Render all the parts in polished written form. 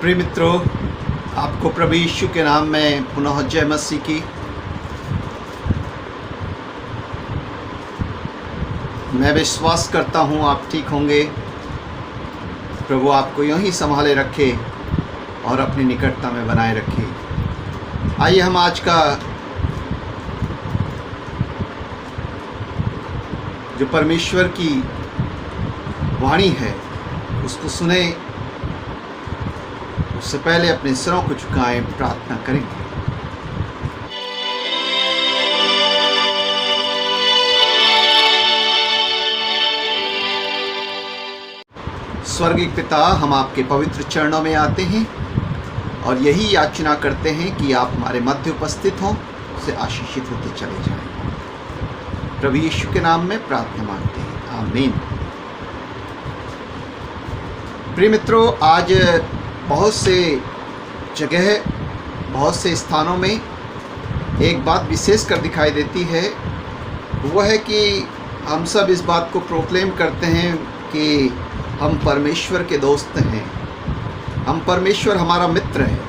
प्रिय मित्रों, आपको प्रभु यीशु के नाम में पुनः जय मसीह की। मैं विश्वास करता हूँ आप ठीक होंगे। प्रभु आपको यूँ ही संभाले रखे और अपनी निकटता में बनाए रखे। आइए हम आज का जो परमेश्वर की वाणी है उसको सुने। उससे पहले अपने सिरों को झुकाएं, प्रार्थना करेंगे। स्वर्गीय पिता, हम आपके पवित्र चरणों में आते हैं और यही याचना करते हैं कि आप हमारे मध्य उपस्थित हों, उससे आशीषित होते चले जाएं। प्रभु यीशु के नाम में प्रार्थना मांगते हैं, आमीन। प्रिय मित्रों, आज बहुत से जगह, बहुत से स्थानों में एक बात विशेष कर दिखाई देती है। वो है कि हम सब इस बात को प्रोक्लेम करते हैं कि हम परमेश्वर के दोस्त हैं, हम परमेश्वर हमारा मित्र है।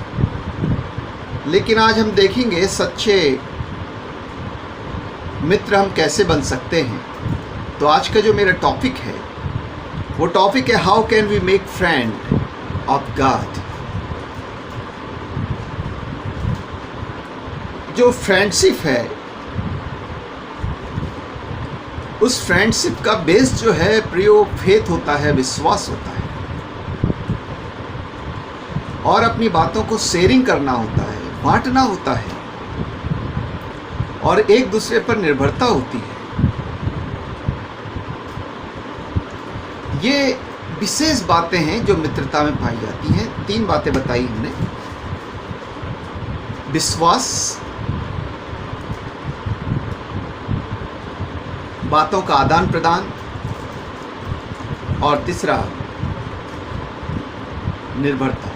लेकिन आज हम देखेंगे सच्चे मित्र हम कैसे बन सकते हैं। तो आज का जो मेरा टॉपिक है वो टॉपिक है how can we make friend of God. जो फ्रेंडशिप है, उस फ्रेंडशिप का बेस जो है प्रियो फेथ होता है, विश्वास होता है, और अपनी बातों को शेयरिंग करना होता है, बांटना होता है, और एक दूसरे पर निर्भरता होती है। ये विशेष बातें हैं जो मित्रता में पाई जाती हैं। 3 बातें बताई हमने: विश्वास, बातों का आदान प्रदान, और तीसरा निर्भरता।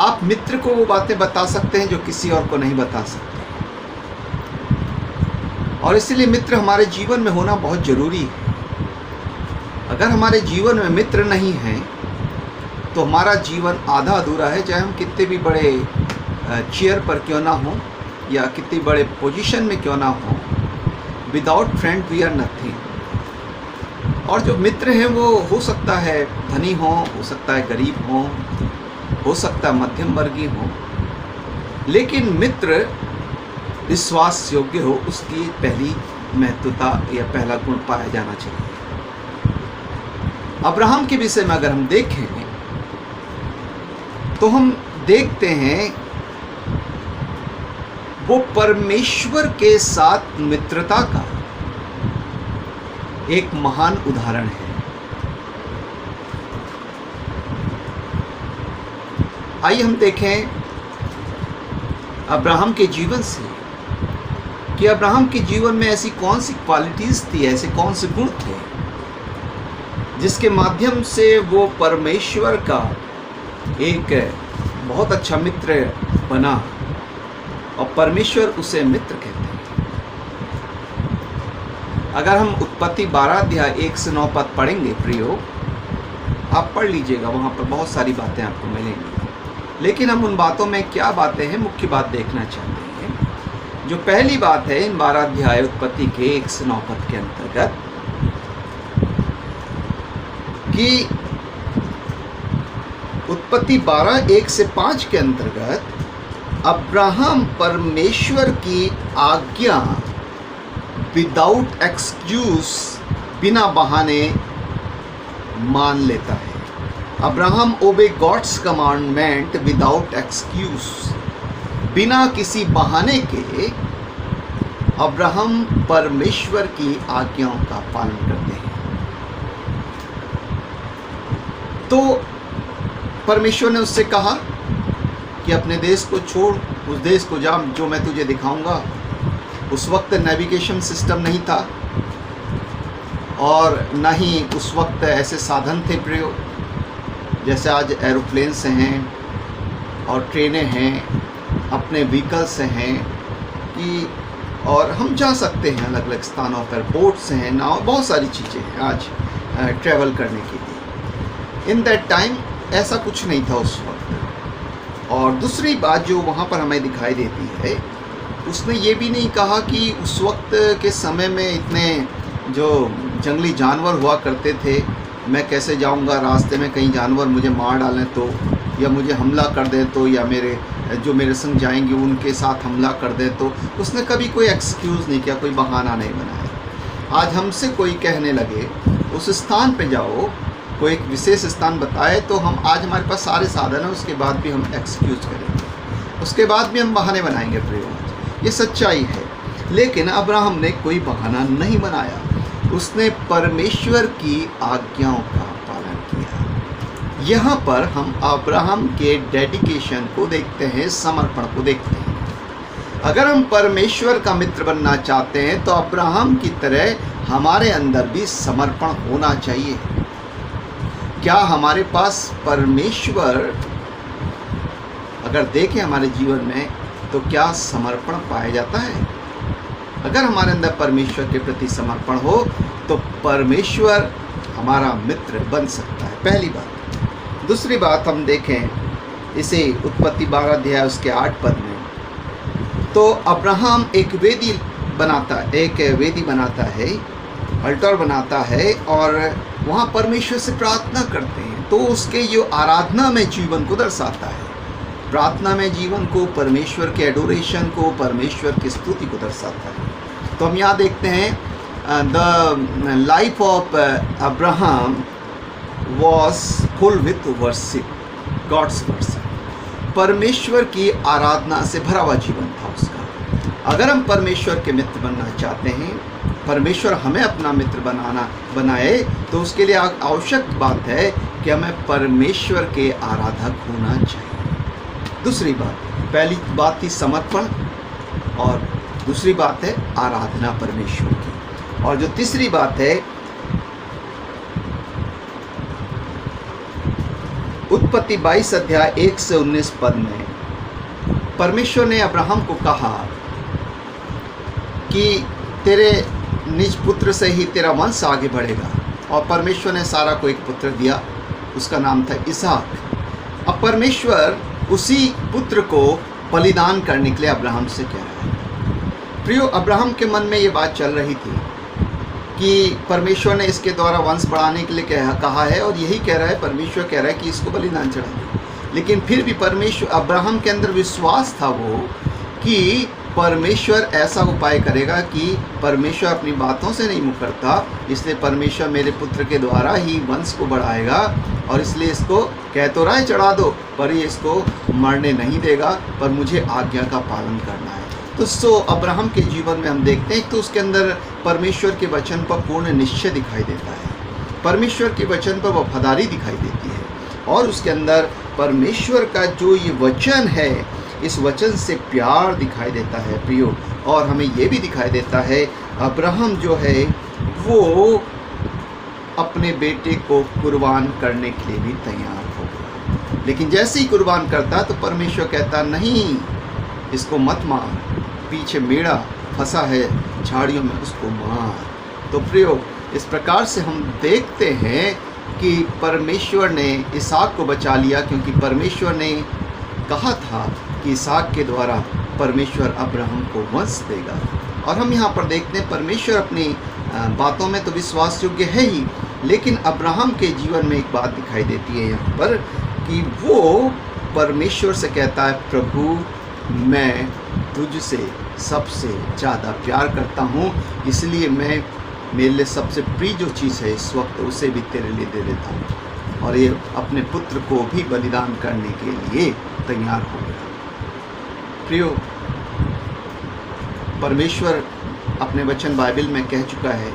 आप मित्र को वो बातें बता सकते हैं जो किसी और को नहीं बता सकते, और इसीलिए मित्र हमारे जीवन में होना बहुत जरूरी है। अगर हमारे जीवन में मित्र नहीं हैं तो हमारा जीवन आधा अधूरा है। चाहे हम कितने भी बड़े चेयर पर क्यों ना हो या कितने बड़े पोजीशन में क्यों ना हो, without friend we are nothing. और जो मित्र हैं वो हो सकता है धनी हो सकता है गरीब हो सकता है मध्यम वर्गीय हो, लेकिन मित्र विश्वास योग्य हो, उसकी पहली महत्वता या पहला गुण पाया जाना चाहिए। अब्राहम के विषय में अगर हम देखें तो हम देखते हैं वो परमेश्वर के साथ मित्रता का एक महान उदाहरण है। आइए हम देखें अब्राहम के जीवन से कि अब्राहम के जीवन में ऐसी कौन सी क्वालिटीज थी, ऐसे कौन से गुण थे जिसके माध्यम से वो परमेश्वर का एक बहुत अच्छा मित्र बना, और परमेश्वर उसे मित्र कहते हैं। अगर हम उत्पत्ति 12 अध्याय 1 से 9 पद पढ़ेंगे प्रियो, आप पढ़ लीजिएगा, वहाँ पर बहुत सारी बातें आपको मिलेंगी। लेकिन हम उन बातों में क्या बातें हैं, मुख्य बात देखना चाहते हैं। जो पहली बात है इन 12 अध्याय उत्पत्ति के 1 से 9 पद के अंतर्गत कि उत्पत्ति 12 1 से 5 के अंतर्गत अब्राहम परमेश्वर की आज्ञा विदाउट एक्सक्यूज, बिना बहाने मान लेता है। अब्राहम ओबे गॉड्स कमांडमेंट विदाउट एक्सक्यूज, बिना किसी बहाने के अब्राहम परमेश्वर की आज्ञाओं का पालन करते हैं। तो परमेश्वर ने उससे कहा कि अपने देश को छोड़, उस देश को जा जो मैं तुझे दिखाऊंगा। उस वक्त नेविगेशन सिस्टम नहीं था और न ही उस वक्त ऐसे साधन थे प्रयोग जैसे आज एरोप्लेन्स हैं और ट्रेनें हैं, अपने व्हीकल्स हैं कि और हम जा सकते हैं अलग अलग स्थानों पर, बोट्स हैं, नाव, बहुत सारी चीज़ें हैं आज ट्रैवल करने के लिए। इन दैट टाइम ऐसा कुछ नहीं था उस वक्त। और दूसरी बात जो वहाँ पर हमें दिखाई देती है, उसने ये भी नहीं कहा कि उस वक्त के समय में इतने जो जंगली जानवर हुआ करते थे, मैं कैसे जाऊंगा, रास्ते में कहीं जानवर मुझे मार डालें तो, या मुझे हमला कर दें तो, या मेरे संग जाएंगे उनके साथ हमला कर दें तो। उसने कभी कोई एक्सक्यूज़ नहीं किया, कोई बहाना नहीं बनाया। आज हमसे कोई कहने लगे उस स्थान पे जाओ, कोई एक विशेष स्थान बताए, तो हम आज हमारे पास सारे साधन हैं, उसके बाद भी हम एक्सक्यूज़ करेंगे, उसके बाद भी हम बहाने बनाएंगे प्रयोग। ये सच्चाई है। लेकिन अब्राहम ने कोई बहाना नहीं बनाया, उसने परमेश्वर की आज्ञाओं का पालन किया। यहाँ पर हम अब्राहम के डेडिकेशन को देखते हैं, समर्पण को देखते हैं। अगर हम परमेश्वर का मित्र बनना चाहते हैं तो अब्राहम की तरह हमारे अंदर भी समर्पण होना चाहिए। क्या हमारे पास परमेश्वर अगर देखें हमारे जीवन में तो क्या समर्पण पाया जाता है? अगर हमारे अंदर परमेश्वर के प्रति समर्पण हो तो परमेश्वर हमारा मित्र बन सकता है, पहली बात। दूसरी बात हम देखें इसे उत्पत्ति 12 अध्याय उसके 8 पद में, तो अब्राहम एक वेदी बनाता है, अल्टर बनाता है, और वहाँ परमेश्वर से प्रार्थना करते हैं। तो उसके जो आराधना में जीवन को दर्शाता है, प्रार्थना में जीवन को, परमेश्वर के एडोरेशन को, परमेश्वर की स्तुति को दर्शाता है। तो हम यहाँ देखते हैं the life of Abraham was full with worship, God's worship. परमेश्वर की आराधना से भरा हुआ जीवन था उसका। अगर हम परमेश्वर के मित्र बनना चाहते हैं, परमेश्वर हमें अपना मित्र बनाए, तो उसके लिए आवश्यक बात है कि हमें परमेश्वर के आराधक होना चाहिए। दूसरी बात, पहली बात थी समर्पण, और दूसरी बात है आराधना परमेश्वर की, और जो तीसरी बात है उत्पत्ति 22 अध्याय 1 से 19 पद में परमेश्वर ने अब्राहम को कहा कि तेरे निज पुत्र से ही तेरा वंश आगे बढ़ेगा, और परमेश्वर ने सारा को एक पुत्र दिया, उसका नाम था इसहाक। अब परमेश्वर उसी पुत्र को बलिदान करने के लिए अब्राहम से कह रहा है। प्रियो, अब्राहम के मन में ये बात चल रही थी कि परमेश्वर ने इसके द्वारा वंश बढ़ाने के लिए कहा है, और यही कह रहा है, परमेश्वर कह रहा है कि इसको बलिदान चढ़ा दे। लेकिन फिर भी परमेश्वर, अब्राहम के अंदर विश्वास था वो कि परमेश्वर ऐसा उपाय करेगा कि परमेश्वर अपनी बातों से नहीं मुकरता, इसलिए परमेश्वर मेरे पुत्र के द्वारा ही वंश को बढ़ाएगा, और इसलिए इसको कह तो रहा है चढ़ा दो, पर ये इसको मरने नहीं देगा, पर मुझे आज्ञा का पालन करना है। तो अब्राहम के जीवन में हम देखते हैं तो उसके अंदर परमेश्वर के वचन पर पूर्ण निश्चय दिखाई देता है, परमेश्वर के वचन पर वफादारी दिखाई देती है, और उसके अंदर परमेश्वर का जो ये वचन है, इस वचन से प्यार दिखाई देता है प्रियो। और हमें ये भी दिखाई देता है अब्राहम जो है वो अपने बेटे को कुर्बान करने के लिए भी तैयार हो गया। लेकिन जैसे ही कुर्बान करता तो परमेश्वर कहता नहीं, इसको मत मार, पीछे मेढ़ा फंसा है झाड़ियों में, उसको मार। तो प्रियो, इस प्रकार से हम देखते हैं कि परमेश्वर ने इसहाक को बचा लिया, क्योंकि परमेश्वर ने कहा था कि इसहाक के द्वारा परमेश्वर अब्राहम को वंश देगा। और हम यहाँ पर देखते हैं परमेश्वर अपनी बातों में तो विश्वास योग्य है ही, लेकिन अब्राहम के जीवन में एक बात दिखाई देती है यहाँ पर कि वो परमेश्वर से कहता है, प्रभु मैं तुझसे सबसे ज़्यादा प्यार करता हूँ, इसलिए मैं मेरे लिए सबसे प्रिय जो चीज़ है इस वक्त उसे भी तेरे लिए दे देता हूँ। और ये अपने पुत्र को भी बलिदान करने के लिए तैयार हो गया। प्रियो, परमेश्वर अपने वचन बाइबल में कह चुका है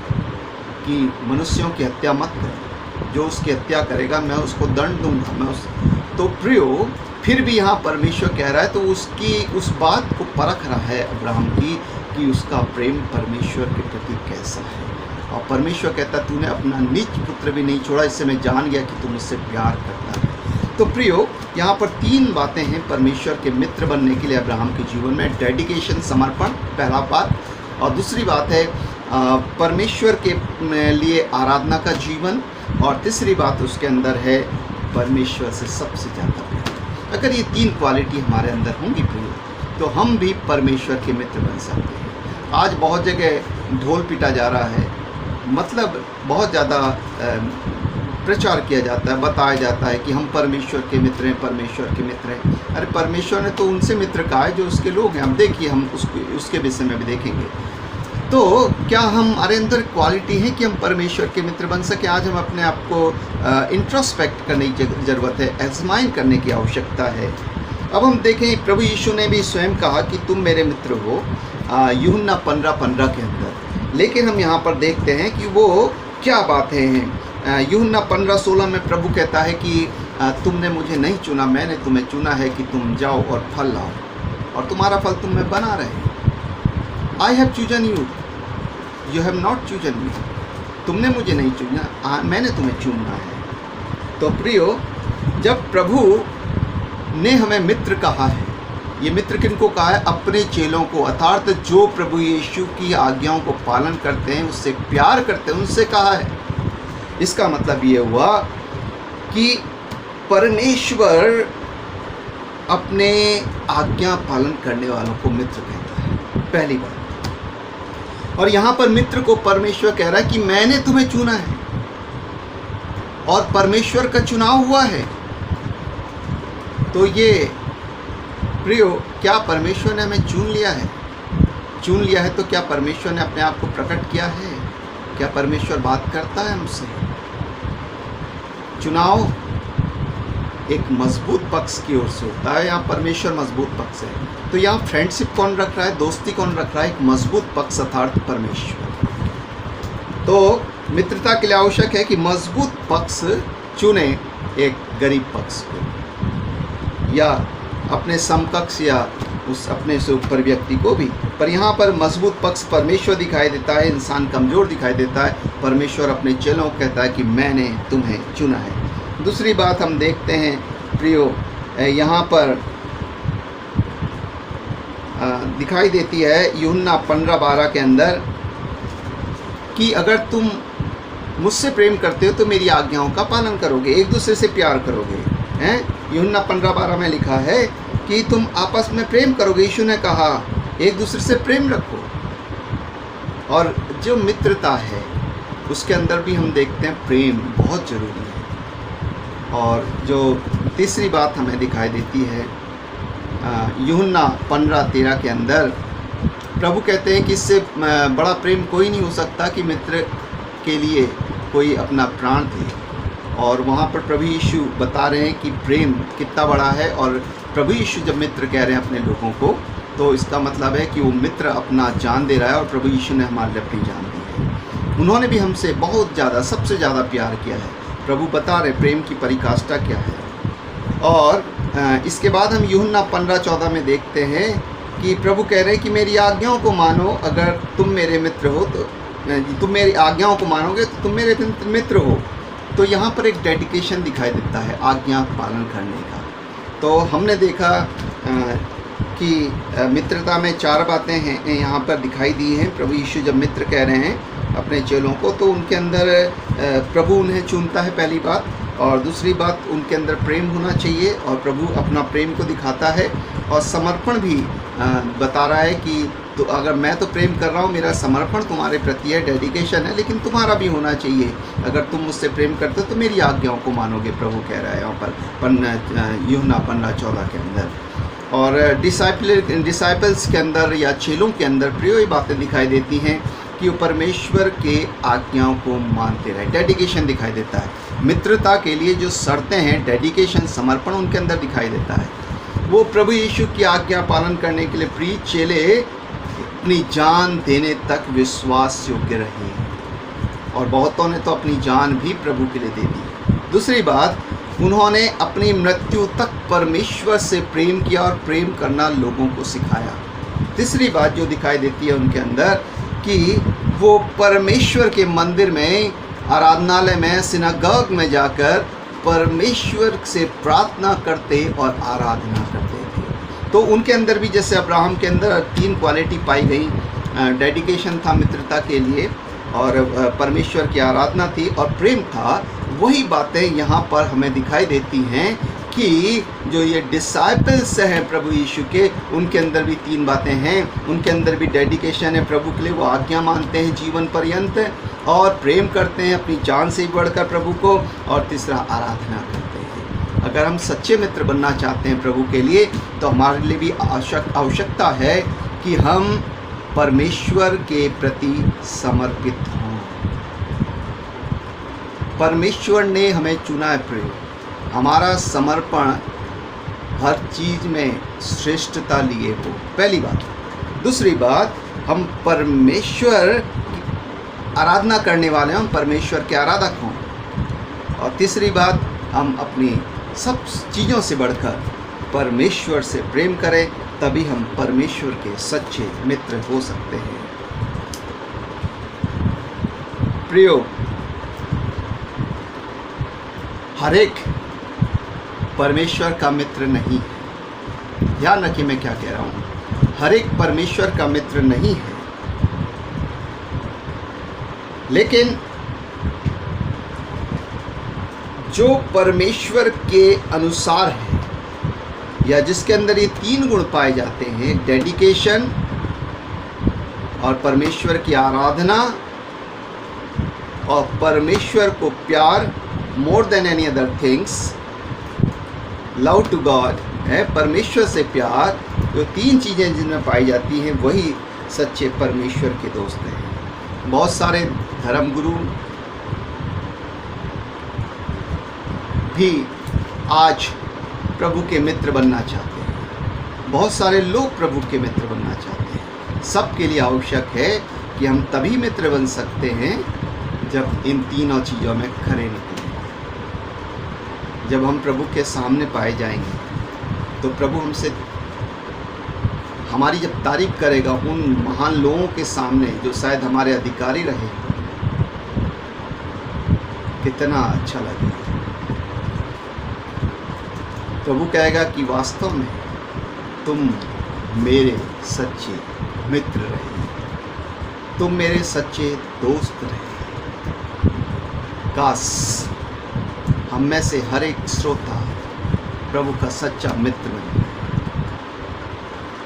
कि मनुष्यों की हत्या मत कर, जो उसकी हत्या करेगा मैं उसको दंड दूंगा। तो प्रियो, फिर भी यहाँ परमेश्वर कह रहा है, तो उसकी उस बात को परख रहा है अब्राहम की कि उसका प्रेम परमेश्वर के प्रति कैसा है। और परमेश्वर कहता तूने अपना निज पुत्र भी नहीं छोड़ा, इससे मैं जान गया कि तू मुझसे प्यार करता है। तो प्रियो, यहाँ पर 3 बातें हैं परमेश्वर के मित्र बनने के लिए अब्राहम के जीवन में। डेडिकेशन, समर्पण, पहला बात, और दूसरी बात है परमेश्वर के लिए आराधना का जीवन, और तीसरी बात उसके अंदर है परमेश्वर से सबसे ज़्यादा प्यार। अगर ये 3 क्वालिटी हमारे अंदर होंगी प्रिय, तो हम भी परमेश्वर के मित्र बन सकते हैं। आज बहुत जगह ढोल पीटा जा रहा है, मतलब बहुत ज़्यादा प्रचार किया जाता है, बताया जाता है कि हम परमेश्वर के मित्र हैं, परमेश्वर के मित्र हैं। अरे परमेश्वर ने तो उनसे मित्र कहा है जो उसके लोग हैं। अब देखिए, हम उसके विषय में भी देखेंगे। तो क्या हमारे अंदर क्वालिटी है कि हम परमेश्वर के मित्र बन सके? आज हम अपने आप को इंट्रोस्पेक्ट करने की ज़रूरत है, एग्जामाइन करने की आवश्यकता है। अब हम देखें, प्रभु यीशु ने भी स्वयं कहा कि तुम मेरे मित्र हो, यूहन्ना 15:15 के अंदर। लेकिन हम यहाँ पर देखते हैं कि वो क्या बातें हैं। यूहन्ना 15:16 में प्रभु कहता है कि तुमने मुझे नहीं चुना, मैंने तुम्हें चुना है कि तुम जाओ और फल लाओ और तुम्हारा फल तुम में बना रहे। I have chosen you, you have not chosen me. तुमने मुझे नहीं चुना, मैंने तुम्हें चुना है। तो प्रियो, जब प्रभु ने हमें मित्र कहा है, ये मित्र किनको कहा है? अपने चेलों को, अर्थात जो प्रभु यीशु की आज्ञाओं को पालन करते हैं, उससे प्यार करते हैं, उनसे कहा है। इसका मतलब ये हुआ कि परमेश्वर अपने आज्ञा पालन करने वालों को मित्र कहता है, पहली बात। और यहाँ पर मित्र को परमेश्वर कह रहा है कि मैंने तुम्हें चुना है, और परमेश्वर का चुनाव हुआ है। तो ये प्रियो, क्या परमेश्वर ने हमें चुन लिया है? चुन लिया है तो क्या परमेश्वर ने अपने आप को प्रकट किया है? क्या परमेश्वर बात करता है हमसे? चुनाव एक मजबूत पक्ष की ओर से होता है, यहाँ परमेश्वर मजबूत पक्ष है। तो यहाँ फ्रेंडशिप कौन रख रहा है, दोस्ती कौन रख रहा है? एक मजबूत पक्ष अर्थात परमेश्वर। तो मित्रता के लिए आवश्यक है कि मजबूत पक्ष चुने एक गरीब पक्ष को, या अपने समकक्ष, या उस अपने से ऊपर व्यक्ति को भी। पर यहाँ पर मजबूत पक्ष परमेश्वर दिखाई देता है, इंसान कमज़ोर दिखाई देता है। परमेश्वर अपने चेलों को कहता है कि मैंने तुम्हें चुना है। दूसरी बात हम देखते हैं प्रियो, यहाँ पर दिखाई देती है यूहन्ना 15:12 के अंदर कि अगर तुम मुझसे प्रेम करते हो तो मेरी आज्ञाओं का पालन करोगे, एक दूसरे से प्यार करोगे। हैं, यूहन्ना 15:12 में लिखा है कि तुम आपस में प्रेम करोगे। यीशु ने कहा एक दूसरे से प्रेम रखो। और जो मित्रता है उसके अंदर भी हम देखते हैं प्रेम बहुत ज़रूरी है। और जो तीसरी बात हमें दिखाई देती है यूहन्ना 15:13 के अंदर, प्रभु कहते हैं कि इससे बड़ा प्रेम कोई नहीं हो सकता कि मित्र के लिए कोई अपना प्राण दे। और वहाँ पर प्रभु यीशु बता रहे हैं कि प्रेम कितना बड़ा है। और प्रभु यीशु जब मित्र कह रहे हैं अपने लोगों को, तो इसका मतलब है कि वो मित्र अपना जान दे रहा है, और प्रभु यीशु ने हमारे लिए अपनी जान दी है। उन्होंने भी हमसे बहुत ज़्यादा, सबसे ज़्यादा प्यार किया है। प्रभु बता रहे प्रेम की परिकाष्ठा क्या है। और इसके बाद हम यूहन्ना 15:14 में देखते हैं कि प्रभु कह रहे हैं कि मेरी आज्ञाओं को मानो, अगर तुम मेरे मित्र हो तो तुम मेरी आज्ञाओं को मानोगे तो तुम मेरे मित्र हो। तो यहाँ पर एक डेडिकेशन दिखाई देता है आज्ञा पालन करने का। तो हमने देखा कि मित्रता में 4 बातें हैं यहाँ पर दिखाई दी हैं। प्रभु यीशु जब मित्र कह रहे हैं अपने चेलों को, तो उनके अंदर प्रभु उन्हें चुनता है, पहली बात। और दूसरी बात, उनके अंदर प्रेम होना चाहिए, और प्रभु अपना प्रेम को दिखाता है। और समर्पण भी बता रहा है कि तो अगर मैं तो प्रेम कर रहा हूँ, मेरा समर्पण तुम्हारे प्रति है, डेडिकेशन है, लेकिन तुम्हारा भी होना चाहिए। अगर तुम मुझसे प्रेम करते हो तो मेरी आज्ञाओं को मानोगे, प्रभु कह रहा है यहाँ पर यूहन्ना 15:14 के अंदर। और डिसाइपल्स के अंदर या चेलों के अंदर प्रिय ये बातें दिखाई देती हैं कि वो परमेश्वर के आज्ञाओं को मानते रहे। डेडिकेशन दिखाई देता है। मित्रता के लिए जो शर्तें हैं, डेडिकेशन, समर्पण उनके अंदर दिखाई देता है। वो प्रभु यीशु की आज्ञा पालन करने के लिए प्रिय चेले अपनी जान देने तक विश्वास योग्य रहे, और बहुतों ने तो अपनी जान भी प्रभु के लिए दे दी। दूसरी बात, उन्होंने अपनी मृत्यु तक परमेश्वर से प्रेम किया और प्रेम करना लोगों को सिखाया। तीसरी बात जो दिखाई देती है उनके अंदर कि वो परमेश्वर के मंदिर में, आराधनालय में, सिनागोग में जाकर परमेश्वर से प्रार्थना करते और आराधना करते थे। तो उनके अंदर भी जैसे अब्राहम के अंदर 3 क्वालिटी पाई गई। डेडिकेशन था मित्रता के लिए, और परमेश्वर की आराधना थी, और प्रेम था। वही बातें यहाँ पर हमें दिखाई देती हैं कि जो ये डिसाइपल्स हैं प्रभु यीशु के, उनके अंदर भी 3 बातें हैं। उनके अंदर भी डेडिकेशन है प्रभु के लिए, वो आज्ञा मानते हैं जीवन पर्यंत, और प्रेम करते हैं अपनी जान से बढ़कर प्रभु को, और तीसरा आराधना करते हैं। अगर हम सच्चे मित्र बनना चाहते हैं प्रभु के लिए, तो हमारे लिए भी आवश्यकता है कि हम परमेश्वर के प्रति समर्पित हों। परमेश्वर ने हमें चुना है प्रभु, हमारा समर्पण हर चीज़ में श्रेष्ठता लिए हो, पहली बात। दूसरी बात, हम परमेश्वर की आराधना करने वाले हों, परमेश्वर के आराधक हों। और तीसरी बात, हम अपनी सब चीज़ों से बढ़कर परमेश्वर से प्रेम करें, तभी हम परमेश्वर के सच्चे मित्र हो सकते हैं। प्रियो, हर एक परमेश्वर का मित्र नहीं है। ध्यान रखिए मैं क्या कह रहा हूँ, हर एक परमेश्वर का मित्र नहीं है, लेकिन जो परमेश्वर के अनुसार है, या जिसके अंदर ये 3 गुण पाए जाते हैं, डेडिकेशन और परमेश्वर की आराधना और परमेश्वर को प्यार, more than any other things, love to God है, परमेश्वर से प्यार, जो 3 चीज़ें जिनमें पाई जाती हैं, वही सच्चे परमेश्वर के दोस्त हैं। बहुत सारे धर्मगुरु भी आज प्रभु के मित्र बनना चाहते हैं, बहुत सारे लोग प्रभु के मित्र बनना चाहते हैं। सबके लिए आवश्यक है कि हम तभी मित्र बन सकते हैं जब इन तीनों चीज़ों में खरे निकलें। जब हम प्रभु के सामने पाए जाएंगे, तो प्रभु हमसे, हमारी जब तारीफ करेगा उन महान लोगों के सामने जो शायद हमारे अधिकारी रहे, कितना अच्छा लगेगा। प्रभु कहेगा कि वास्तव में तुम मेरे सच्चे मित्र रहे, तुम मेरे सच्चे दोस्त रहे। काश हम में से हर एक श्रोता प्रभु का सच्चा मित्र बने।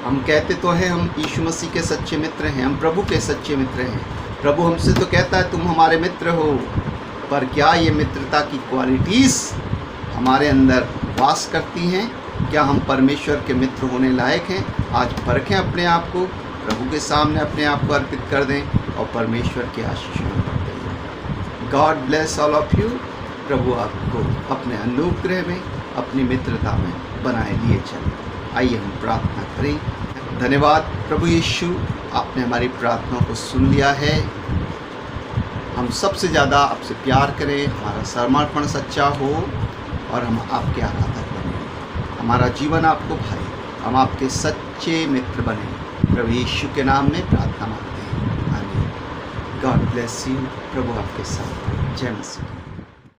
हम कहते तो हैं हम यीशु मसीह के सच्चे मित्र हैं, हम प्रभु के सच्चे मित्र हैं। प्रभु हमसे तो कहता है तुम हमारे मित्र हो, पर क्या ये मित्रता की क्वालिटीज़ हमारे अंदर वास करती हैं? क्या हम परमेश्वर के मित्र होने लायक हैं? आज परखें अपने आप को, प्रभु के सामने अपने आप को अर्पित कर दें और परमेश्वर के आशीषों में बढ़ते जाएं। God bless all of you. प्रभु आपको अपने अनुग्रह में, अपनी मित्रता में बनाए लिए चले। आइए हम प्रार्थना करें। धन्यवाद प्रभु यीशु, आपने हमारी प्रार्थना को सुन लिया है। हम सबसे ज़्यादा आपसे प्यार करें, हमारा समर्पण सच्चा हो और हम आपके आराधक बने, हमारा जीवन आपको भाए, हम आपके सच्चे मित्र बने। प्रभु यीशु के नाम में प्रार्थना मांगते हैं, आमीन। God bless you. प्रभु आपके साथ। जय मसीह।